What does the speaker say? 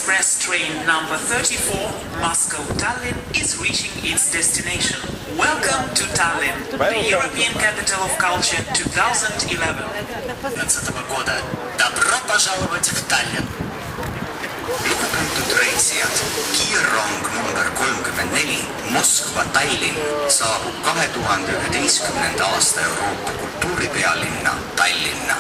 Express train number 34, Moscow-Tallinn, is reaching its destination. Welcome to Tallinn, the European Capital of Culture 2011. Добро пожаловать в Tallinn! Lugupeetud reisijad, kiirrong number 34 Moskva-Tallinn saabub 2011. aasta Euroopa kultuuripealinna Tallinna.